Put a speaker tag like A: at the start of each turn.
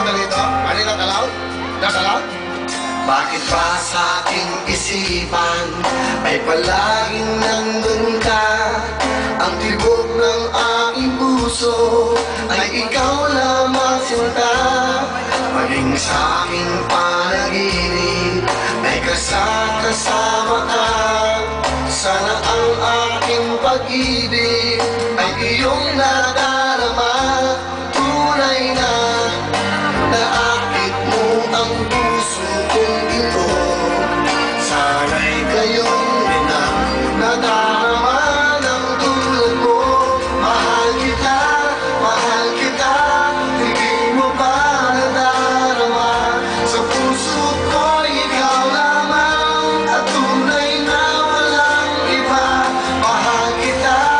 A: ba dito? Ano yung natalaw? Natalaw? Bakit ba sa aking isipan ay palaging nandun ka? Ang tibok ng aking puso ay ikaw lamang sinta. Maging sa aking panaginip may kasama ka. Sana ang aking pag-ibig ay iyong nadal.